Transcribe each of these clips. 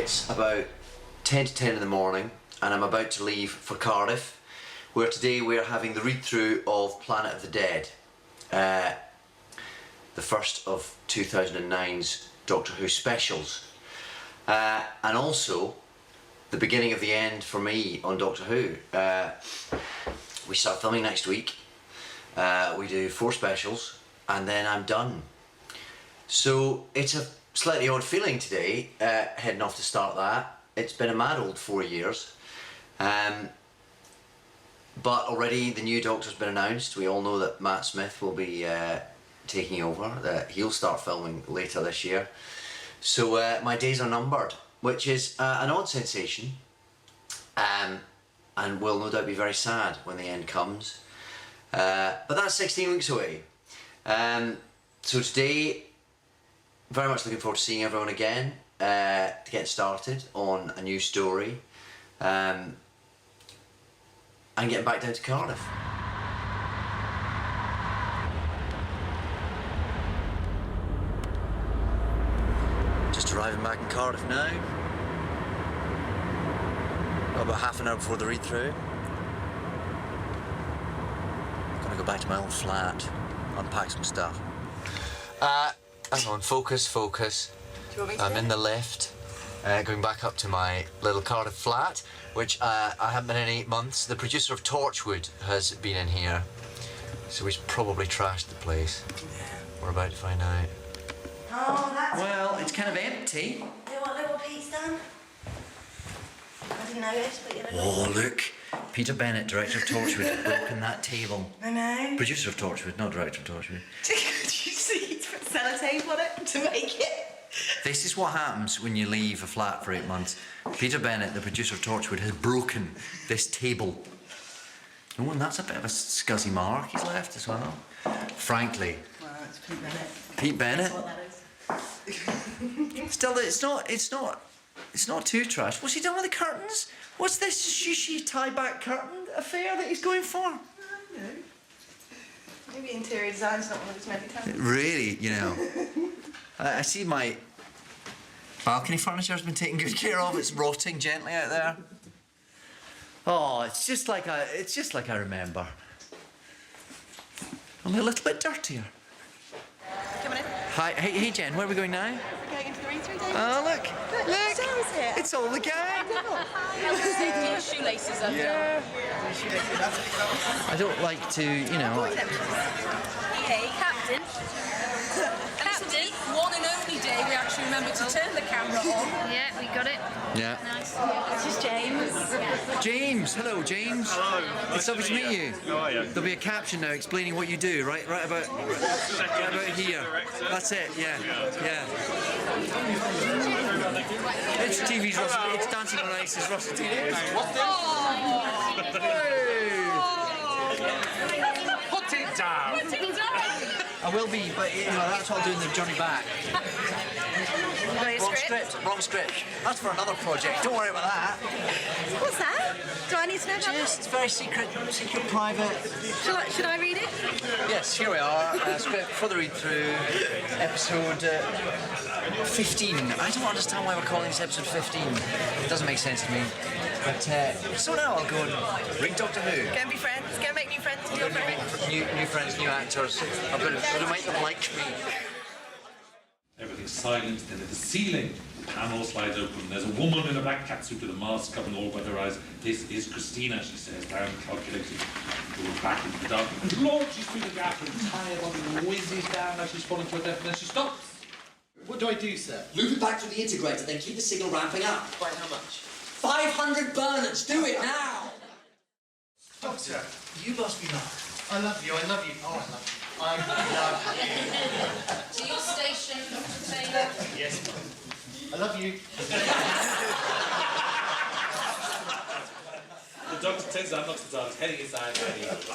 It's about 10 to 10 in the morning and I'm about to leave for Cardiff, where today we're having the read-through of Planet of the Dead, the first of 2009's Doctor Who specials, and also the beginning of the end for me on Doctor Who. We start filming next week, we do 4 specials and then I'm done. So it's a slightly odd feeling today, heading off to start that. It's been a mad old 4 years. But already the new Doctor's been announced. We all know that Matt Smith will be taking over, that he'll start filming later this year. So my days are numbered, which is an odd sensation, and will no doubt be very sad when the end comes. But that's 16 weeks away. So today, very much looking forward to seeing everyone again, to get started on a new story, and getting back down to Cardiff. Just arriving back in Cardiff now. Got about half an hour before the read-through. Gonna go back to my old flat, unpack some stuff. Hang on, focus. I'm in the lift, going back up to my little Cardiff flat, which I haven't been in 8 months. The producer of Torchwood has been in here, so he's probably trashed the place. Yeah. We're about to find out. Oh, that's... Well, it's kind of empty. Look what Pete's done. I didn't notice, but you're... Oh, look. Peter Bennett, director of Torchwood, broken that table. I know. Producer of Torchwood, not director of Torchwood. Did you see he's put sellotape on it to make it? This is what happens when you leave a flat for 8 months. Peter Bennett, the producer of Torchwood, has broken this table. Oh, and that's a bit of a scuzzy mark he's left as well. Frankly. Well, it's Pete Bennett. Pete Bennett? That's what that is. Still, it's not too trash. What's he done with the curtains? What's this shushy tie-back curtain affair that he's going for? I don't know. Maybe interior design's not one of his many talents. Really, you know. I see my balcony furniture has been taken good care of. It's rotting gently out there. Oh, it's just like I remember. Only a little bit dirtier. Come on in. Hi, hey Jen, where are we going now? We're going into the read-through, David. Oh look! Sarah's here. It's all the gang. Your shoelaces are Yeah. I don't like to, you know. Hey, Captain. Captain, one and only day we actually remembered to turn the camera on. Yeah, we got it. Yeah. Nice. This is James. James, hello James. Hello. It's lovely to meet you. How are you? There'll be a caption now explaining what you do, right about here. That's it, yeah. It's TV's Russell, it's Dancing on Ice's Russell TV. Put it down! I will be, but you know, that's what I'll do in the journey back. Wrong script. That's for another project. Don't worry about that. What's that? Do I need to know about that? Just very secret, private. Should I read it? Yes, here we are. Script for the read-through, episode 15. I don't understand why we're calling this episode 15. It doesn't make sense to me. But so now I'll go and read Doctor Who. Go and be friends. Go and make new friends. I'm going to make new friends, new actors. I'm going to make them like me. Everything's silent, then at the ceiling, the panel slides open. There's a woman in a black catsuit with a mask covering all but her eyes. This is Christina, she says, down calculating. Goes back into the dark. And launches through the gap, and the entire body whizzes down as she's falling to her death, and then she stops. What do I do, sir? Move it back to the integrator, then keep the signal ramping up. By how much? 500 burners, do it now! Doctor, You must be mad. I love you. Oh, I love you. I love you. To your station, Dr. Taylor. Yes. I love you. The doctor turns out, knocks the dog, heading inside, and he laughs.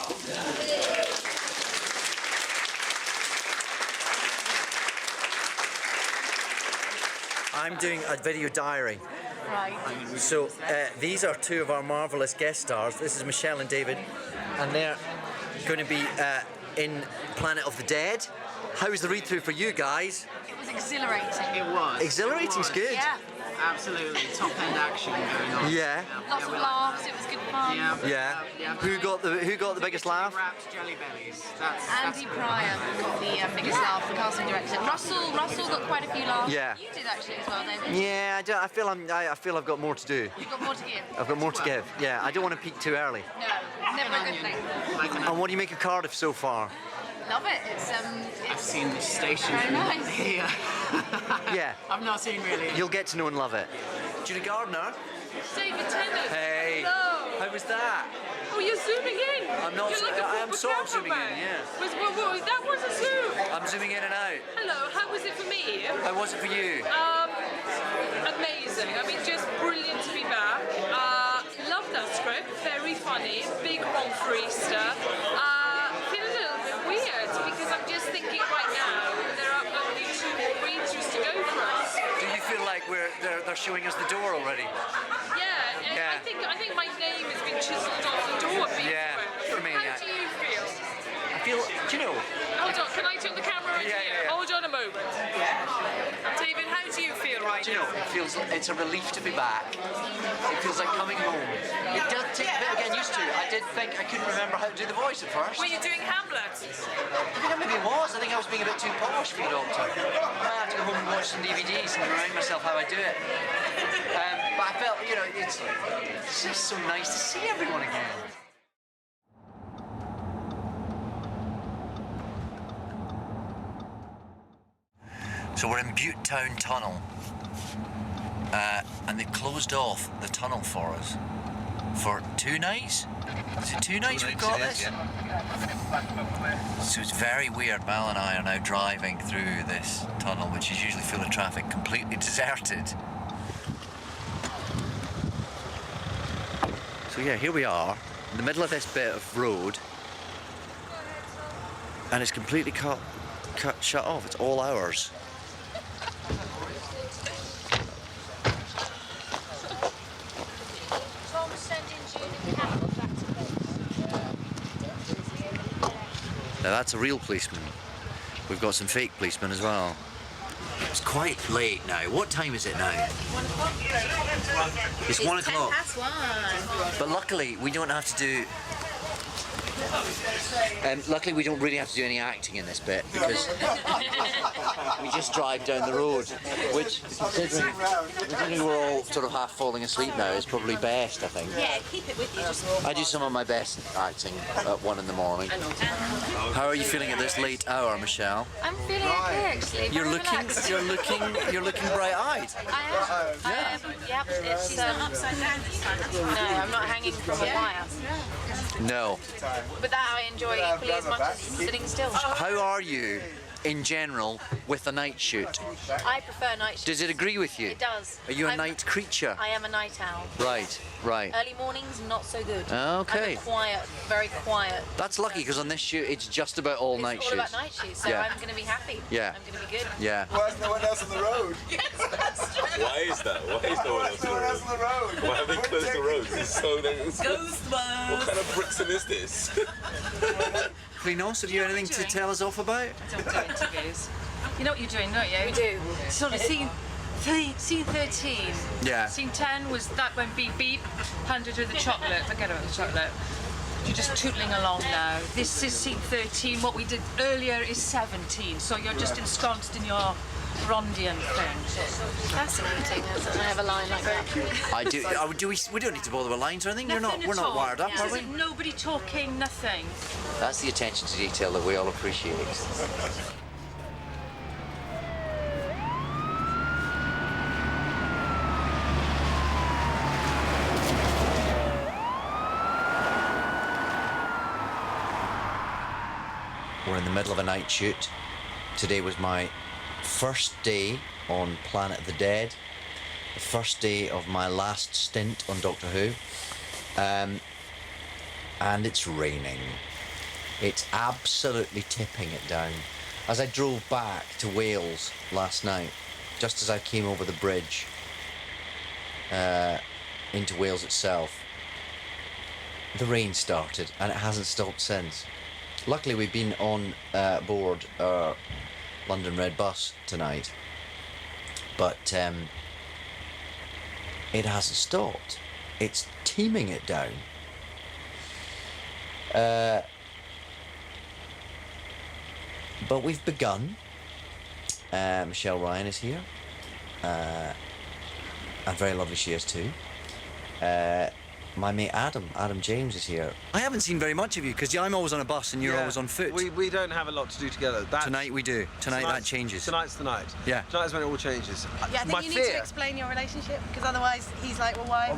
I'm doing a video diary. Right. So these are 2 of our marvellous guest stars. This is Michelle and David, and they're going to be in Planet of the Dead. How was the read-through for you guys? It was exhilarating. It was. Exhilarating's good. Yeah. Absolutely, top-end action going on. Yeah. Lots of laughs, it was good fun. Yeah. Who got the biggest laugh? Wrapped jelly bellies. That's Andy Pryor got the biggest laugh, the casting director. Russell got quite a few laughs. Yeah. You did actually as well, David. Yeah, I feel I've got more to do. You've got more to give. I've got more to give. Yeah, I don't want to peak too early. No, never a good thing. And what do you make of Cardiff so far? Love it. I've seen the station very from nice. here. Yeah. I've not seen really. You'll get to know and love it. Judy Gardner. David Tennant. Hey. Hello. How was that? Oh, you're zooming in. I'm not. You're like a I am proper sort of zooming in. cameraman. Yeah. That was a zoom. I'm zooming in and out. Hello, how was it for me? How was it for you? Amazing. I mean, just brilliant to be back. Love that script. Very funny. Big one for Easter. Feel a little bit weird because I'm just thinking right now there are only 2 more readers to go for us. Do you feel like they're showing us the door already? Yeah. I think my name has been chiseled off the door. Yeah. How do you feel? I feel. Do you know? Hold on. Can I turn the camera right Yeah, here? yeah. Hold on a moment. David, how do you feel right Do you know? It's a relief to be back. It feels like coming home. It does take a bit of getting used to. I did think I couldn't remember how to do the voice at first. Were you doing Hamlet? I think I maybe was. I think I was being a bit too posh for the Doctor. I might have to go home and watch some DVDs and remind myself how I do it. But I felt, it's just so nice to see everyone again. So we're in Butte Town Tunnel, and they've closed off the tunnel for us for 2 nights. Is it 2 nights we've got this? So it's very weird. Mal and I are now driving through this tunnel, which is usually full of traffic, completely deserted. So yeah, here we are, in the middle of this bit of road, and it's completely shut off. It's all ours. Now that's a real policeman. We've got some fake policemen as well. It's quite late now. What time is it now? 1 o'clock. It's 1 o'clock. 1:10. But luckily we don't have to do... luckily we don't really have to do any acting in this bit because we just drive down the road, which considering we're all sort of half falling asleep now is probably best, I think. Yeah, keep it with you. Just I do some of my best acting at 1 in the morning. How are you feeling at this late hour, Michelle? I'm feeling okay actually. You're very looking relaxed. you're looking bright-eyed. I am. Yep. It's upside down this time. no, I'm not hanging from a wire. No. But that I enjoy equally as much as sitting still. How are you in general with a night shoot? I prefer night shoots. Does it agree with you? It does. Are you a I'm- night creature? I am a night owl. Right. Early mornings, not so good. Okay. I'm a quiet, very quiet. That's lucky because on this shoot it's just about all night It's all shoots. about night shoots, so Yeah. I'm going to be happy. Yeah. I'm going to be good. Yeah. Why is no one else on the road? Why is that? Why is no one else on the road? Why have they closed the roads? It's so what kind of Brixton is this? Klinos, have you anything to tell us off about? Don't do interviews. You know what you're doing, don't you? We do. Sort of scene 13. Yeah. Scene 10 was that when beep beep handed her the chocolate. Forget about the chocolate. You're just tootling along now. This is scene 13. What we did earlier is 17. So you're just ensconced in your Rondian thing. Fascinating. I have a line like that. I do. We don't need to bother with lines or anything. We're not wired up, are we? Nobody talking, nothing. That's the attention to detail that we all appreciate. We're in the middle of a night shoot. Today was my first day on Planet of the Dead, the first day of my last stint on Doctor Who, and it's raining. It's absolutely tipping it down. As I drove back to Wales last night, just as I came over the bridge into Wales itself, the rain started and it hasn't stopped since. Luckily we've been on board our London Red bus tonight, but it hasn't stopped. It's teeming it down. But we've begun. Michelle Ryan is here. And very lovely she is too. My mate Adam James is here. I haven't seen very much of you because I'm always on a bus and you're always on foot. We don't have a lot to do together. Tonight we do. Tonight that changes. Tonight's the night. Yeah. Tonight's when it all changes. Yeah, I think you need to explain your relationship because otherwise he's like, well, why?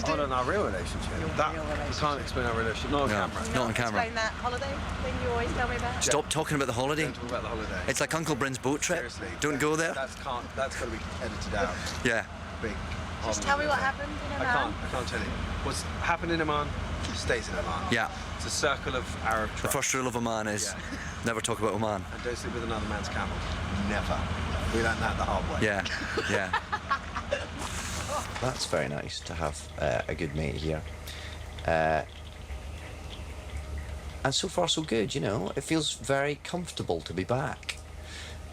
Hold on, our real relationship. You can't explain our relationship. Not on camera. Not on camera. Explain that holiday thing you always tell me about. Stop talking about the holiday. Don't talk about the holiday. It's like Uncle Bryn's boat trip. Seriously. Don't go there. That's got to be edited out. Yeah. Big. Just tell me what happened in Oman. I can't tell you. What's happened in Oman stays in Oman. Yeah. It's a circle of Arab trust. The first rule of Oman is never talk about Oman. And don't sleep with another man's camel. Never. We learned that the hard way. Yeah, yeah. That's very nice to have a good mate here. And so far so good, you know. It feels very comfortable to be back.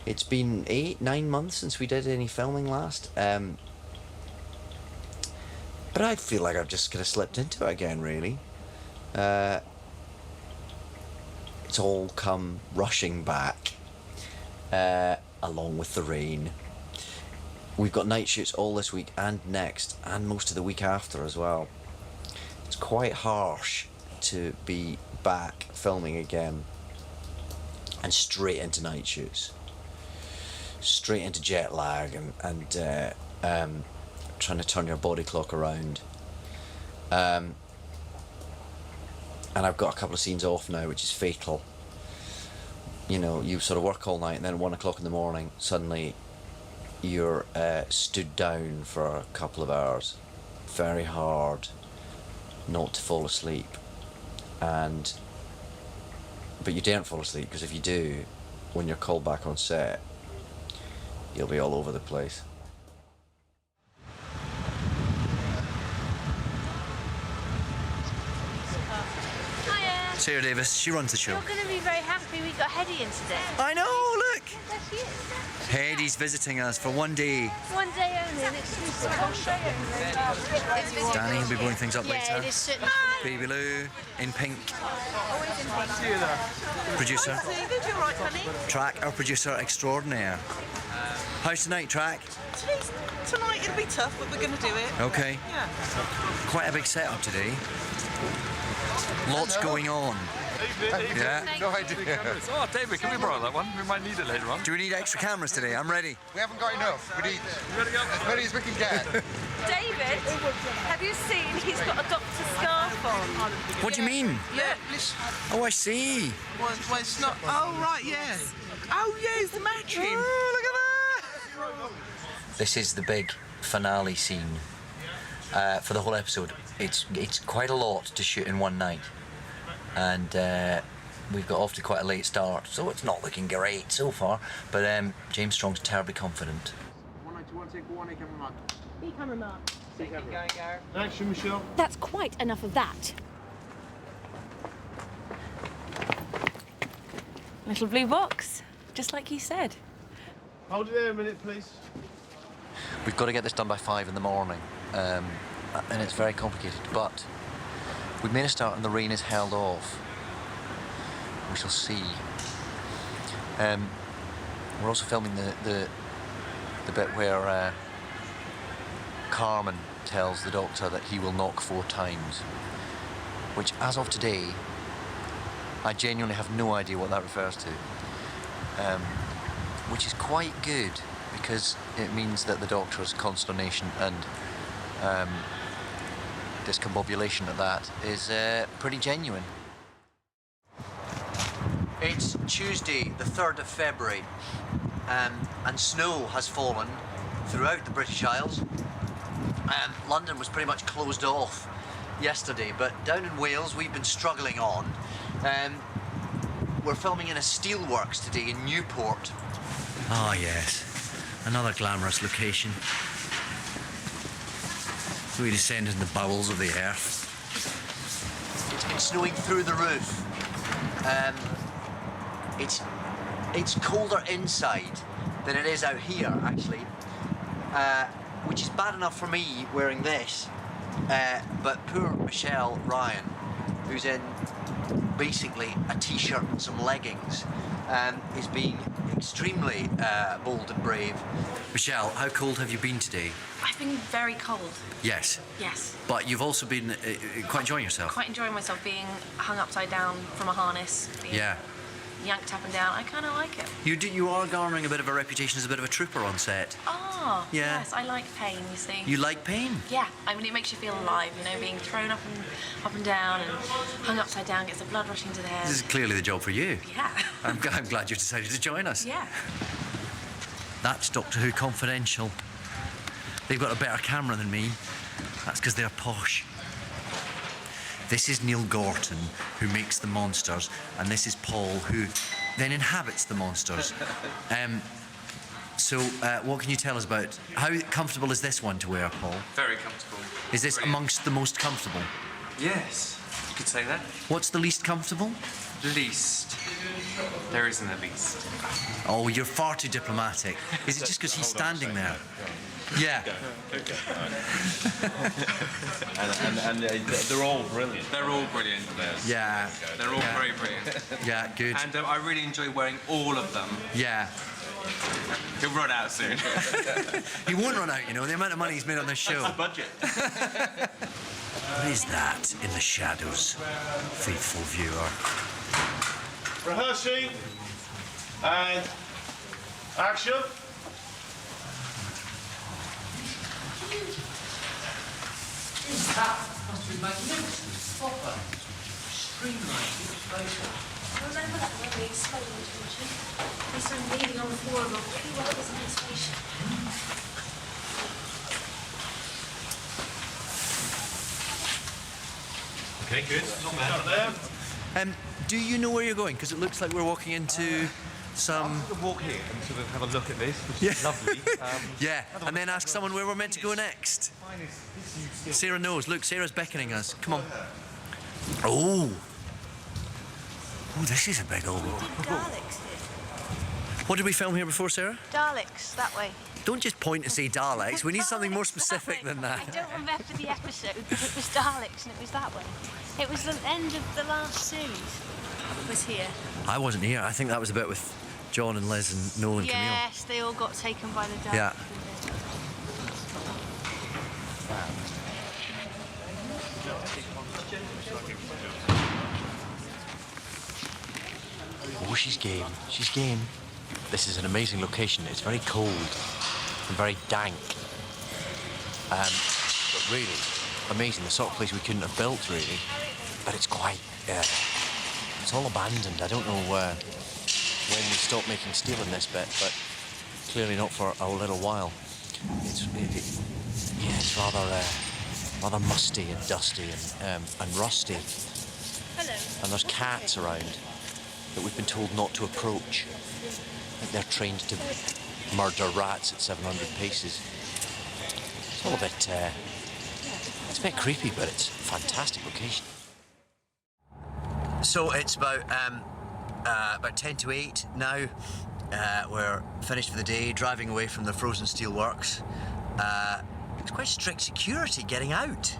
It's been 8-9 months since we did any filming last. But I feel like I've just kind of slipped into it again, really. It's all come rushing back, along with the rain. We've got night shoots all this week and next, and most of the week after as well. It's quite harsh to be back filming again and straight into night shoots. Straight into jet lag and trying to turn your body clock around. And I've got a couple of scenes off now, which is fatal. You know, you sort of work all night and then 1 o'clock in the morning, suddenly you're stood down for a couple of hours. Very hard not to fall asleep. But you daren't fall asleep, because if you do, when you're called back on set, you'll be all over the place. Sarah Davis, she runs the show. You're going to be very happy we got Hedy in today. I know, look! There she is. Hedy's visiting us for one day. One day only, and it's just one day only. Danny will be blowing things up later. Yeah, it is certainly. Baby Lou, in pink. Always in pink. Producer. David, you alright, honey? Track, our producer extraordinaire. How's tonight, Track? Tonight it'll be tough, but we're going to do it. Okay. Yeah. Quite a big setup today. Lots going on. Yeah. No idea. Oh, David, can we borrow that one? We might need it later on. Do we need extra cameras today? I'm ready. We haven't got enough. We need as many as we can get. David, have you seen he's got a doctor's scarf on? What do you mean? Yeah. Oh, I see. Well, it's not. Oh, right, yeah. Oh, yeah, it's the matching. Oh, look at that. This is the big finale scene for the whole episode. It's quite a lot to shoot in one night, and we've got off to quite a late start, so it's not looking great so far. But James Strong's terribly confident. Action, Michelle. That's quite enough of that. Little blue box, just like you said. Hold it there a minute, please. We've got to get this done by 5 in the morning, and it's very complicated, but we've made a start and the rain is held off. We shall see. We're also filming the bit where Carmen tells the doctor that he will knock 4 times, which, as of today, I genuinely have no idea what that refers to, which is quite good, because it means that the doctor's consternation and discombobulation at that is pretty genuine. It's Tuesday, the 3rd of February, and snow has fallen throughout the British Isles. London was pretty much closed off yesterday, but down in Wales we've been struggling on. We're filming in a steelworks today in Newport. Ah, yes. Another glamorous location. We descend into the bowels of the earth. It's been snowing through the roof. It's colder inside than it is out here, actually. which is bad enough for me wearing this, but poor Michelle Ryan, who's in basically a t-shirt and some leggings, is being extremely bold and brave. Michelle, how cold have you been today? I've been very cold. Yes. Yes. But you've also been quite enjoying yourself. Quite enjoying myself being hung upside down from a harness. Being yanked up and down. I kind of like it. You are garnering a bit of a reputation as a bit of a trooper on set. Oh, yeah. Yes, I like pain, you see. You like pain? Yeah, I mean, it makes you feel alive, you know, being thrown up and down and hung upside down, gets the blood rushing to the head. This is clearly the job for you. Yeah. I'm glad you decided to join us. Yeah. That's Doctor Who Confidential. They've got a better camera than me. That's because they're posh. This is Neil Gorton, who makes the monsters, and this is Paul, who then inhabits the monsters. So, what can you tell us about... How comfortable is this one to wear, Paul? Very comfortable. Is this amongst the most comfortable? Yes, you could say that. What's the least comfortable? Least. There isn't a least. Oh, you're far too diplomatic. Is it just because he's standing there? Yeah. and they're all brilliant. They're all brilliant. Yeah. They're all very brilliant. Yeah, good. And I really enjoy wearing all of them. Yeah. He'll run out soon. He won't run out, you know, the amount of money he's made on this show. That's the budget. What is that in the shadows, faithful viewer? Rehearsing and action. That must be magnificent. Proper. Streamlined. Remember that when we explained to Richard? He started leaning on the floor and got pretty well as an inspiration. Okay, good. Not bad. Do you know where you're going? Because it looks like we're walking into some... I'll walk here and sort of have a look at this, which is lovely. Yeah, and then ask someone where we're meant to go next. Sarah knows. Look, Sarah's beckoning us. Come on. Oh. Oh, this is a big old... Daleks. What did we film here before, Sarah? Daleks, that way. Don't just point and say Daleks. We need something more specific than that. I don't remember the episode, but it was Daleks and it was that way. It was the end of the last series. It was here. I wasn't here. I think that was a bit with John and Liz and Noel and Camille. Yes, they all got taken by the Daleks. Yeah. Oh, she's game. She's game. This is an amazing location. It's very cold and very dank. But really amazing. The sort of place we couldn't have built, really. But it's quite... it's all abandoned. I don't know when we stop making steel in this bit, but clearly not for a little while. It's rather musty and dusty and rusty. Hello. And there's cats around that we've been told not to approach. I think they're trained to murder rats at 700 paces. It's all a bit... it's a bit creepy, but it's a fantastic location. So it's about 10 to 8 now. We're finished for the day, driving away from the frozen steel works. It's quite strict security getting out.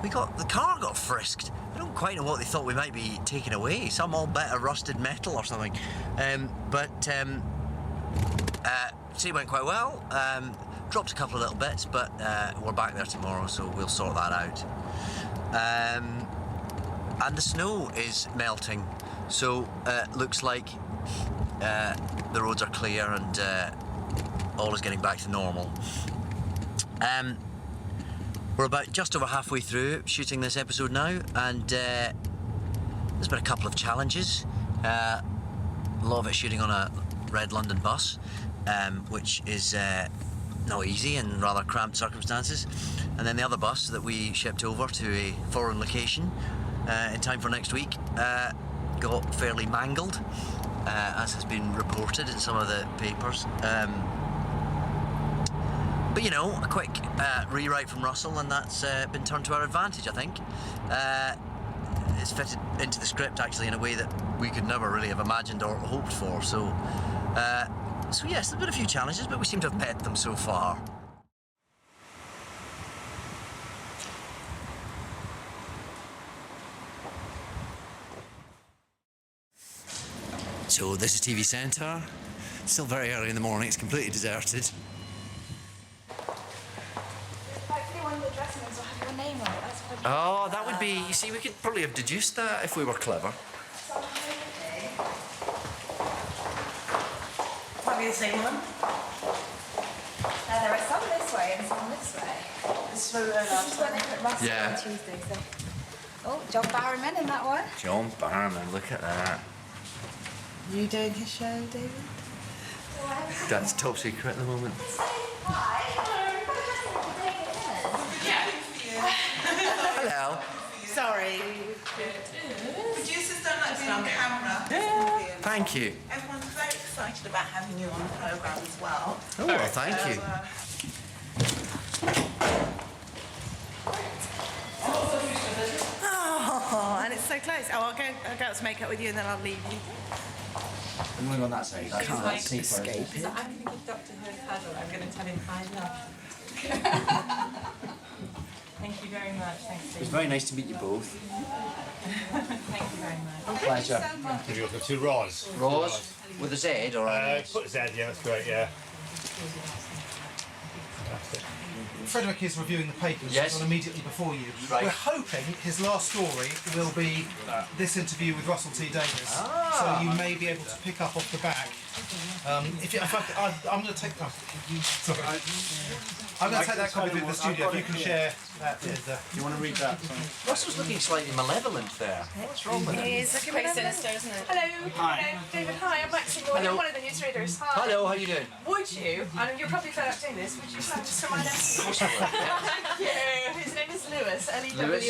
The car got frisked. I don't quite know what they thought we might be taking away. Some all bit of rusted metal or something. It went quite well. Dropped a couple of little bits, but we're back there tomorrow, so we'll sort that out. And the snow is melting, so looks like the roads are clear and all is getting back to normal. We're about just over halfway through shooting this episode now, and there's been a couple of challenges. A lot of it shooting on a red London bus, which is not easy in rather cramped circumstances. And then the other bus that we shipped over to a foreign location in time for next week got fairly mangled, as has been reported in some of the papers. But you know, a quick rewrite from Russell, and that's been turned to our advantage, I think. It's fitted into the script actually in a way that we could never really have imagined or hoped for. So yes, there's been a few challenges, but we seem to have met them so far. So this is TV Centre. Still very early in the morning, it's completely deserted. Hopefully one of the dressing rooms will have your name on it. That's what Oh, that would be... You see, we could probably have deduced that if we were clever. Might be the same one. There are some this way and some this way. This is where they put Russell Yeah. on Tuesday. So. Oh, John Barrowman in that one. John Barrowman, look at that. You doing his show, David? That's top secret at the moment. Hello. Sorry. Producers don't like being on camera. Thank you. Everyone's very excited about having you on the programme as well. Oh, well, thank you. Oh, and it's so close. Oh, I'll go out to make up with you and then I'll leave you. I'm going on that side. I can't see escape it. I'm going to give Dr. Who a cuddle. I'm going to tell him I love. Thank you very much. Thanks, It was very nice to meet you both. Thank you very much. Pleasure. Have you got to Roz? Roz? With a Z or a Put a Z, yeah, that's great, yeah. Frederick is reviewing the papers. Yes. He's on immediately before you. Right. We're hoping his last story will be this interview with Russell T Davies. So you may be able to pick up off the back. I'm going to take. Oh, sorry. I'm going to take that copy to the studio. If you can share that with. You want to read that? Russell's looking slightly malevolent there. What's wrong with him? It is looking pretty sinister, isn't it? Hello. Hi. Hello, David. Hi, I'm Maxine Lloyd. Hello. I'm one of the newsreaders. Hi. Hello, how you doing? Would you, and you're probably fed up doing this, would you like to come on down? Of course I would. Thank you. His name is Lewis, Lewis?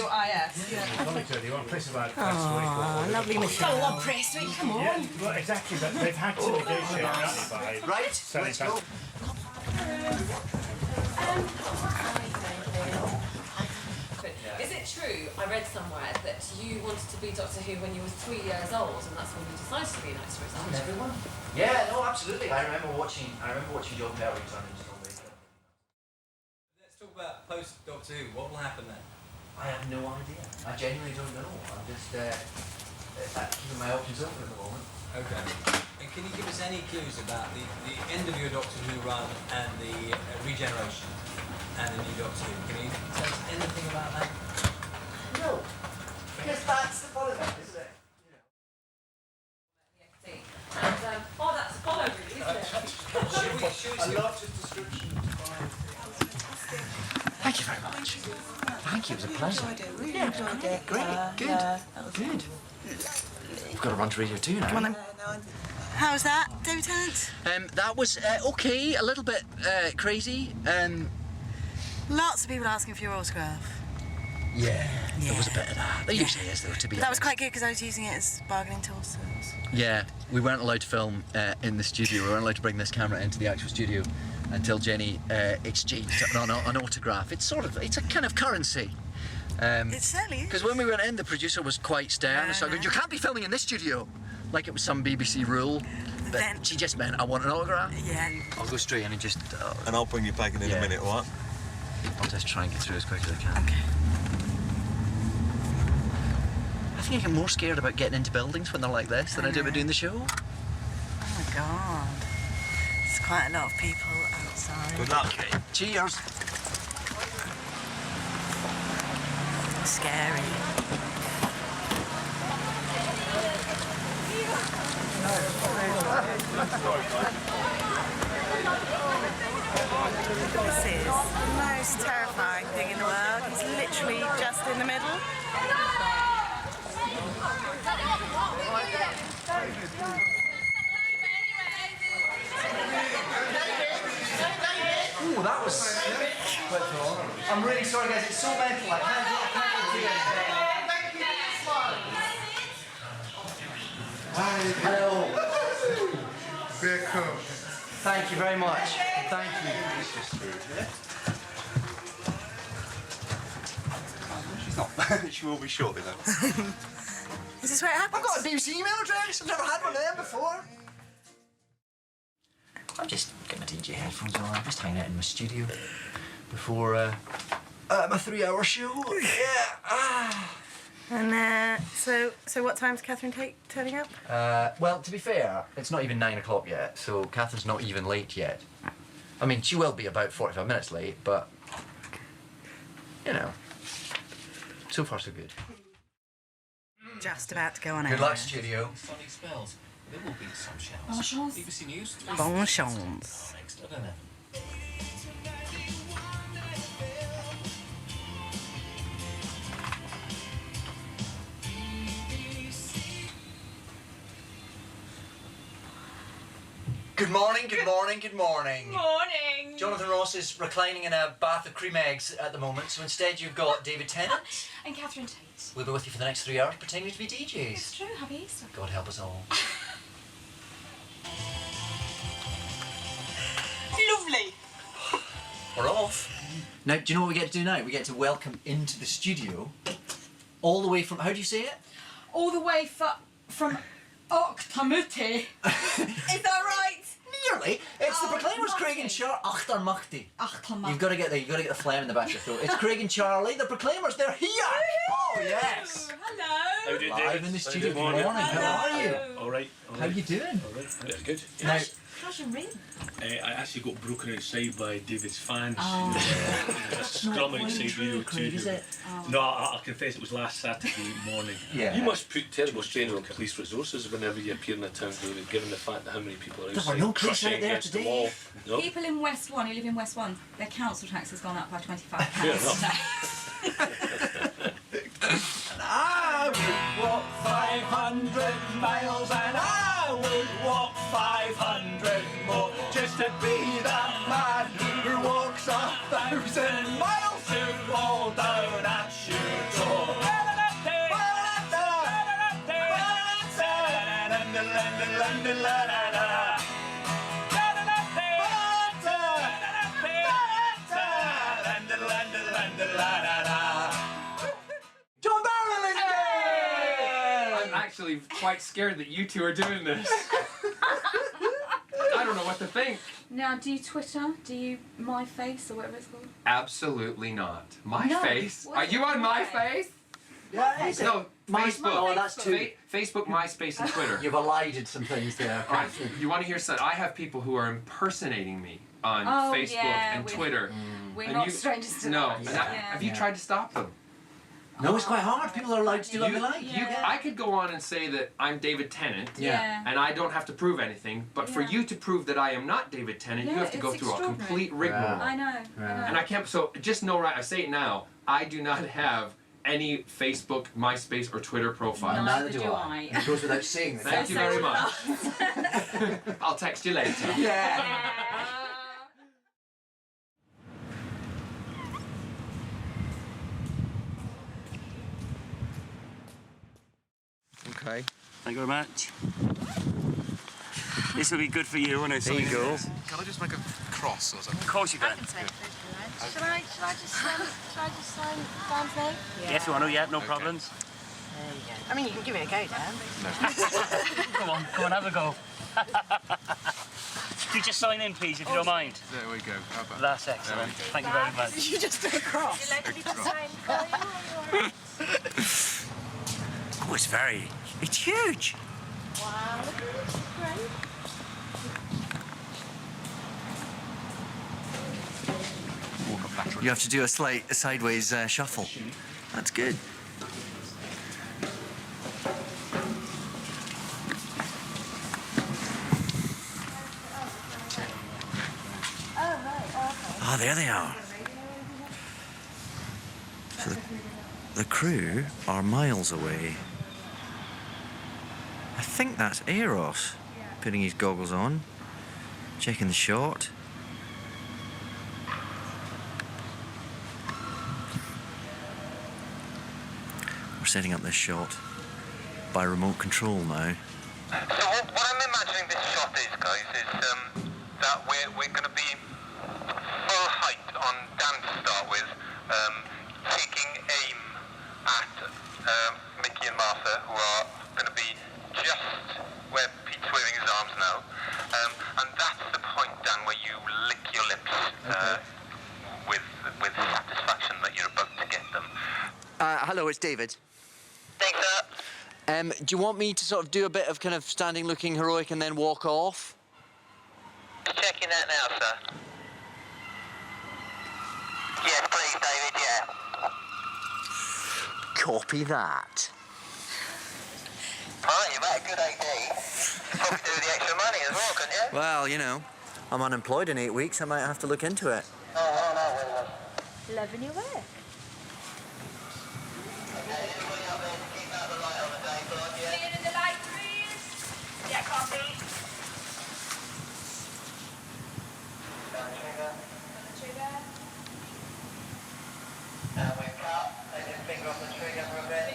Lovely to you. Places like Lovely Michelle. Got a lot of press, don't you? Come on. Yeah, well, exactly, but they've had to negotiate by Right, selling let's go. Is it true, I read somewhere, that you wanted to be Doctor Who when you were 3 years old and that's when you decided to be an actor? Is that true? Everyone? Yeah, no, absolutely. I remember watching John Perry turn into John Baker. Let's talk about post Doctor Who. What will happen then? I have no idea. I genuinely don't know. I'm just keeping my options open at the moment. Okay. And can you give us any clues about the end of your Doctor Who run and the regeneration and the new Doctor Who? Can you tell us anything about that? No. Because that's the fun of it, isn't it? And, oh, that's Apollo, really, isn't it? I loved his description. Thank you very much. Thank you, it was a pleasure. Really enjoyed it. Good. We've got to run to Radio 2 now. Come on, how was that, David Tennant? That was okay, a little bit crazy. Lots of people asking for your autograph. Yeah, there was a bit of that. There usually is, though, to be That was honest. quite good because I was using it as bargaining tool. So Yeah, we weren't allowed to film in the studio. We weren't allowed to bring this camera into the actual studio until Jenny exchanged an autograph. It's a kind of currency. It certainly is. Because when we went in, the producer was quite stern. So I go, you can't be filming in this studio, like it was some BBC rule. But Then- she just meant, I want an autograph. Yeah. I'll go straight in and just. And I'll bring you back in a minute, what? I'll just try and get through as quick as I can. Okay. I think I get more scared about getting into buildings when they're like this than I do about doing the show. Oh my God. There's quite a lot of people outside. Good luck. Okay. Cheers. Scary. This is the most terrifying thing in the world. He's literally just in the middle. Ooh, that was. I'm really sorry, guys. It's so mental. I can't do anything. Hello. Very cool. Thank you very much. Thank you. She's not. She will be shortly, though. Is this where it happens? I've got a BBC email address. I've never had one of them before. I'm just getting my DJ headphones on. I'm just hanging out in my studio before my 3-hour show. Yeah. And so what time's Catherine turning up? Well, to be fair, it's not even 9 o'clock yet, so Catherine's not even late yet. I mean, she will be about 45 minutes late, but, you know, so far so good. Just about to go on Good air. luck, studio. Sunny spells. There will be some showers. Bon chance. BBC News. Bon chance. Next, I don't know. Good morning, good morning, good morning. Morning. Jonathan Ross is reclining in a bath of cream eggs at the moment, so instead you've got David Tennant. And Catherine Tate. We'll be with you for the next 3 hours pretending to be DJs. It's true. Happy Easter. God help us all. Lovely. We're off. Now, do you know what we get to do now? We get to welcome into the studio, all the way from, how do you say it? All the way from Octamutti. Is that right? Nearly. It's the Proclaimers, Craig and Charlie. Achtermachti. You've got to get the phlegm in the back of your throat. It's Craig and Charlie, the Proclaimers. They're here. Oh yes. Hello. How do you do? Live in the studio. Good morning. How are you? All right. How are you doing? All right. Very good. Now, How's your ring? I actually got broken outside by David's fans. Oh. There's a scrum outside Radio 2. Is it? No, I confess it was last Saturday morning. Yeah. You must put terrible strain on police resources whenever you appear in a town, given the fact that how many people are there outside were no police crushing out there against the today. wall. No. People in West 1 who live in West 1, their council tax has gone up by £25. Fair And I would walk 500 miles and I would walk 500 more just to be that man who walks 1,000 miles to fall down at your door. John Barrowman is here! I'm actually quite scared that you two are doing this. I don't know what to think. Now, do you Twitter? Do you My Face or whatever it's called? Absolutely not. My No. face? What Are is you on My My? Face? Yeah, is it? No, Facebook. Oh, that's two. Facebook, MySpace, and Twitter. You've elided some things there. All right, you want to hear something? I have people who are impersonating me on Oh, Facebook yeah, and we're- Twitter. We're And not you- strangers to No, that. and Yeah. have you tried to stop them? No, it's quite hard. People are allowed to do what they like. I could go on and say that I'm David Tennant, Yeah. and I don't have to prove anything. But for Yeah. you to prove that I am not David Tennant, you Yeah, have to go it's through a extraordinary. complete rigmarole. I know. And I can't. So just know, right? I say it now. I do not have any Facebook, MySpace, or Twitter profile. Neither do I. It goes without saying. Thank you very much. I'll text you later. Yeah. Okay. Thank you very much. This will be good for you, won't it? There you go. Can I just make a cross or something? Of course you can. Should I just sign Dan's name? Yeah. If you want to, yeah, no problems. I mean, you can give it a go, Dan. Come on, have a go. Could you just sign in, please, if you don't mind? There we go. How about That's excellent. Thank you very much. You just do a cross. Oh, it's huge. Wow, look at it. Great. You have to do a slight sideways shuffle. That's good. Oh, there they are. So the crew are miles away. I think that's Eros putting his goggles on, checking the shot. We're setting up this shot by remote control now. So what I'm imagining this shot is, guys, is that we're going to be full height on Dan to start with, taking aim at Mickey and Martha, who are going to be just where Pete's waving his arms now. And that's the point, Dan, where you lick your lips with satisfaction that you're about to get them. Hello, it's David. think, sir? Do you want me to sort of do a bit of kind of standing looking heroic and then walk off? Just checking that now, sir. Yes, please, David, yeah. Copy that. Right, you've had a good AD. You'd probably do the extra money as well, couldn't you? Well, you know, I'm unemployed in 8 weeks. I might have to look into it. Oh, no. Loving your work. Clear in the light, please. Yeah, copy. Trigger. And we're cut. Take your finger off the trigger for a bit.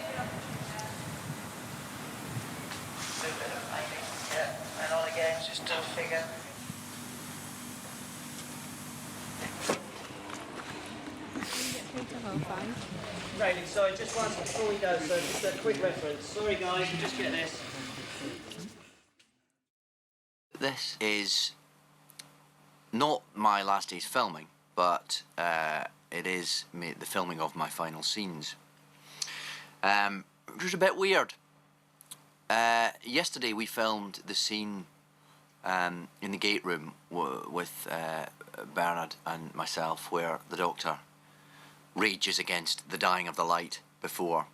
Do a bit of painting. Yeah, and on again, just do a figure. Rayleigh, sorry, just once before we go, so just a quick reference. Sorry guys, we'll just get this. This is not my last day's filming, but it is the filming of my final scenes. Which was a bit weird. Yesterday we filmed the scene in the gate room with Bernard and myself, where the Doctor rages against the dying of the light before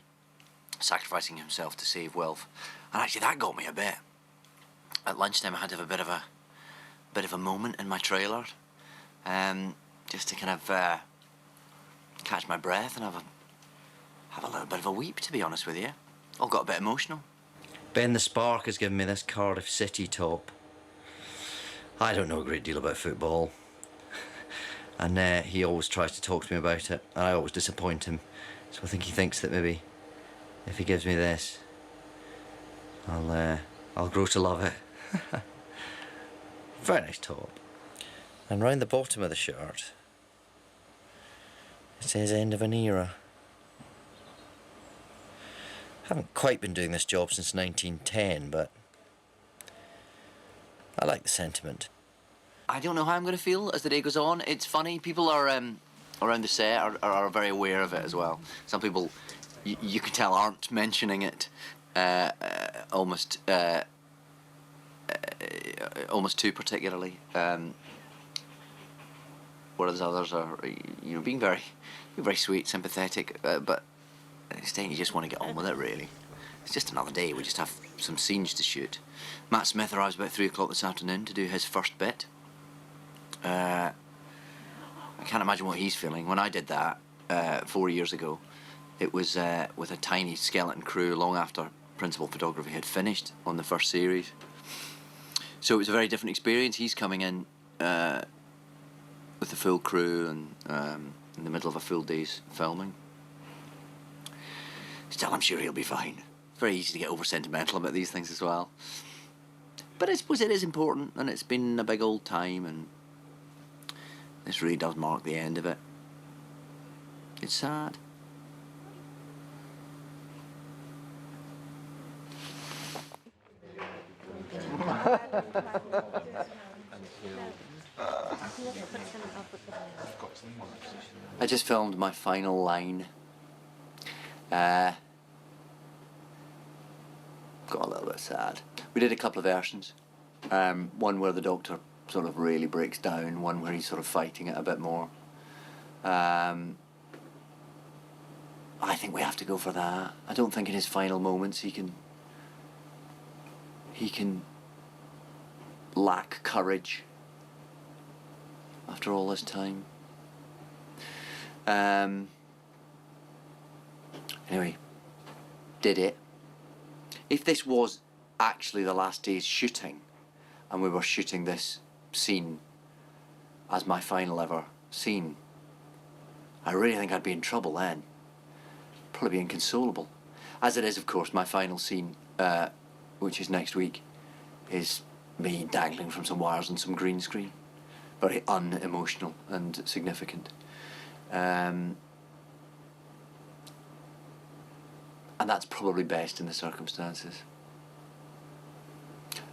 sacrificing himself to save Wilf, and actually that got me a bit. At lunchtime I had to have a bit of a moment in my trailer, just to kind of catch my breath and have a little bit of a weep, to be honest with you. All got a bit emotional. Ben the Spark has given me this Cardiff City top. I don't know a great deal about football, and he always tries to talk to me about it, and I always disappoint him. So I think he thinks that maybe if he gives me this, I'll grow to love it. Very nice top. And round the bottom of the shirt, it says "End of an Era." Haven't quite been doing this job since 1910, but I like the sentiment. I don't know how I'm going to feel as the day goes on. It's funny, people are around the set are very aware of it as well. Some people, you can tell, aren't mentioning it almost too particularly. Whereas others are, being very sweet, sympathetic, but you just want to get on with it, really. It's just another day. We just have some scenes to shoot. Matt Smith arrives about 3 o'clock this afternoon to do his first bit. I can't imagine what he's feeling. When I did that 4 years ago, it was with a tiny skeleton crew long after principal photography had finished on the first series. So it was a very different experience. He's coming in with the full crew and in the middle of a full day's filming. Still, I'm sure he'll be fine. It's very easy to get over sentimental about these things as well. But I suppose it is important, and it's been a big old time, and this really does mark the end of it. It's sad. I just filmed my final line. Got a little bit sad. We did a couple of versions. One where the Doctor sort of really breaks down, one where he's sort of fighting it a bit more. I think we have to go for that. I don't think in his final moments he can lack courage after all this time. Anyway, did it. If this was actually the last day's shooting, and we were shooting this scene as my final ever scene, I really think I'd be in trouble then. Probably be inconsolable. As it is, of course, my final scene, which is next week, is me dangling from some wires on some green screen. Very unemotional and significant. And that's probably best in the circumstances.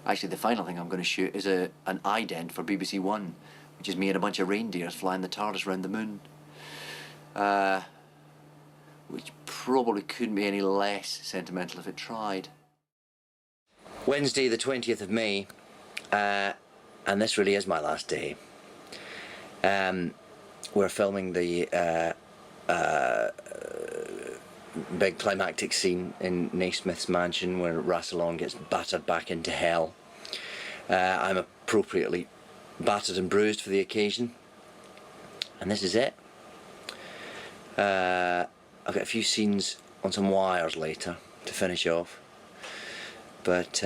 Actually, the final thing I'm going to shoot is an ident for BBC One, which is me and a bunch of reindeers flying the TARDIS round the moon. Which probably couldn't be any less sentimental if it tried. Wednesday the 20th of May, and this really is my last day. We're filming the big climactic scene in Naismith's mansion where Rassilon gets battered back into hell. I'm appropriately battered and bruised for the occasion, and this is it. I've got a few scenes on some wires later to finish off, but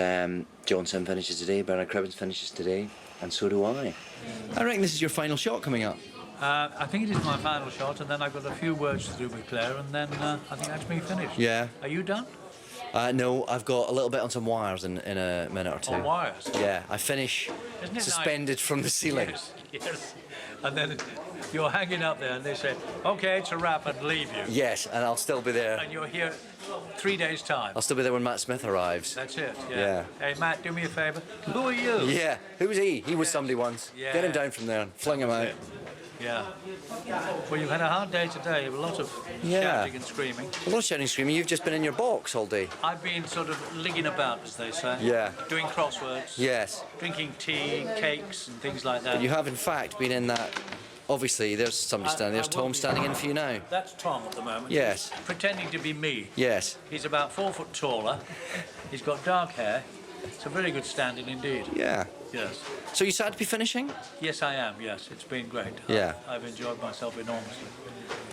John Sim finishes today, Bernard Cribbins finishes today, and so do I. I reckon this is your final shot coming up. I think it is my final shot, and then I've got a few words to do with Claire, and then I think that's me finished. Yeah. Are you done? No, I've got a little bit on some wires in a minute or two. On wires? Yeah, I finish Isn't it suspended nice? from the ceiling. Yes, yes. And then you're hanging up there, and they say, "Okay, it's a wrap," and leave you. Yes, and I'll still be there. And you're here 3 days' time. I'll still be there when Matt Smith arrives. That's it. Yeah. Hey, Matt, do me a favour. Who are you? Yeah, who was he? He was somebody once. Yeah. Get him down from there and fling him out. Yeah. Well, you've had a hard day today. A lot of shouting and screaming. A lot of shouting and screaming. You've just been in your box all day. I've been sort of ligging about, as they say. Yeah. Doing crosswords. Yes. Drinking tea, cakes, and things like that. But you have, in fact, been in that. Obviously, there's somebody standing. There's Tom standing in for you now. That's Tom at the moment. Yes. Pretending to be me. Yes. He's about 4 foot taller. He's got dark hair. It's a very good stand-in indeed. Yeah. Yes. So you sad to be finishing? Yes, I am. Yes, it's been great. Yeah. I've enjoyed myself enormously.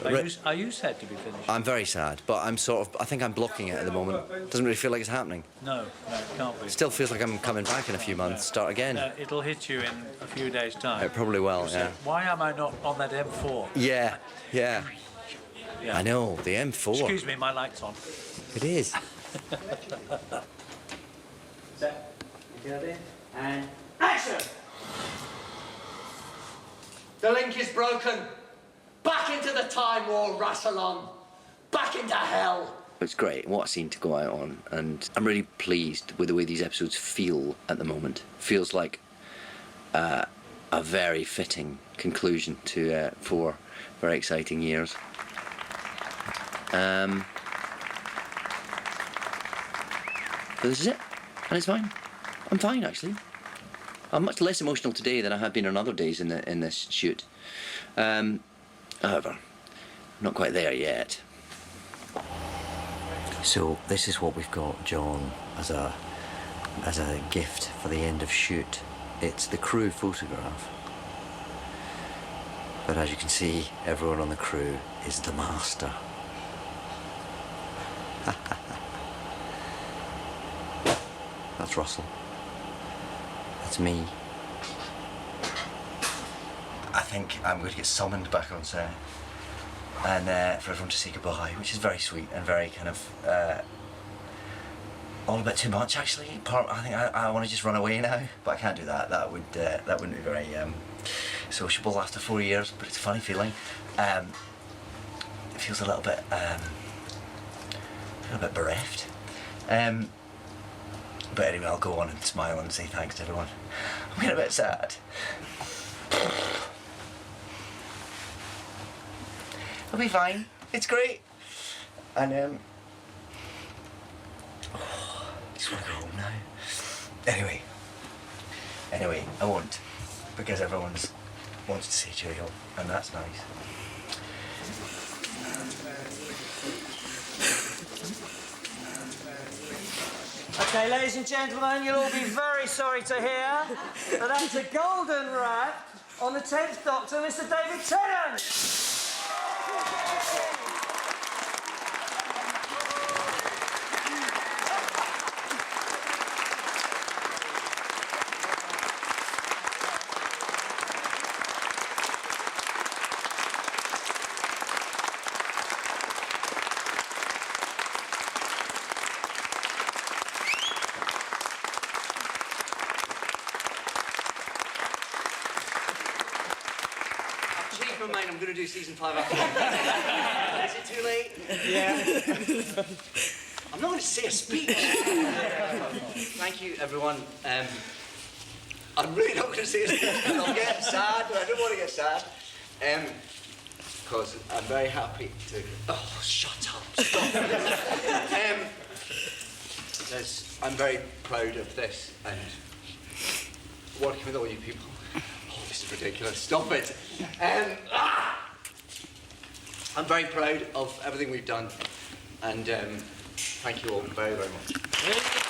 Re- Are you sad to be finished? I'm very sad, but I'm sort of. I think I'm blocking it at the moment. Doesn't really feel like it's happening. No, it can't be. Still feels like I'm coming back in a few months. Start again. No, it'll hit you in a few days' time. It probably will. Yeah. Why am I not on that M4? Yeah. Yeah. Yeah. I know the M4. Excuse me, my light's on. It is. And action! The link is broken. Back into the time war, Rassilon. Back into hell. It's great. What a scene to go out on, and I'm really pleased with the way these episodes feel at the moment. Feels like a very fitting conclusion to 4 very exciting years. But this is it, and it's fine. I'm fine actually. I'm much less emotional today than I have been on other days in this shoot. However, I'm not quite there yet. So this is what we've got, John, as a gift for the end of shoot. It's the crew photograph. But as you can see, everyone on the crew is the master. That's Russell. That's me. I think I'm going to get summoned back on set, and for everyone to say goodbye, which is very sweet and very kind of all a bit too much actually. I think I want to just run away now, but I can't do that. That wouldn't be very sociable after 4 years. But it's a funny feeling. It feels a little bit bereft. But anyway, I'll go on and smile and say thanks to everyone. I'm getting a bit sad. I'll be fine. It's great. And I just want to go home now. Anyway, I won't, because everyone wants to say cheerio, and that's nice. Okay, ladies and gentlemen, you'll all be very sorry to hear that that's a golden wrap on the 10th Doctor, Mr. David Tennant. Mind, I'm going to do season 5 after. Is it too late? Yeah. I'm not going to say a speech. Thank you, everyone. I'm really not going to say a speech because I'll get sad, but I don't want to get sad. because I'm very happy to. Oh, shut up! Stop. I'm very proud of this and working with all you people. Oh, this is ridiculous. Stop it. I'm very proud of everything we've done, and thank you all very, very much.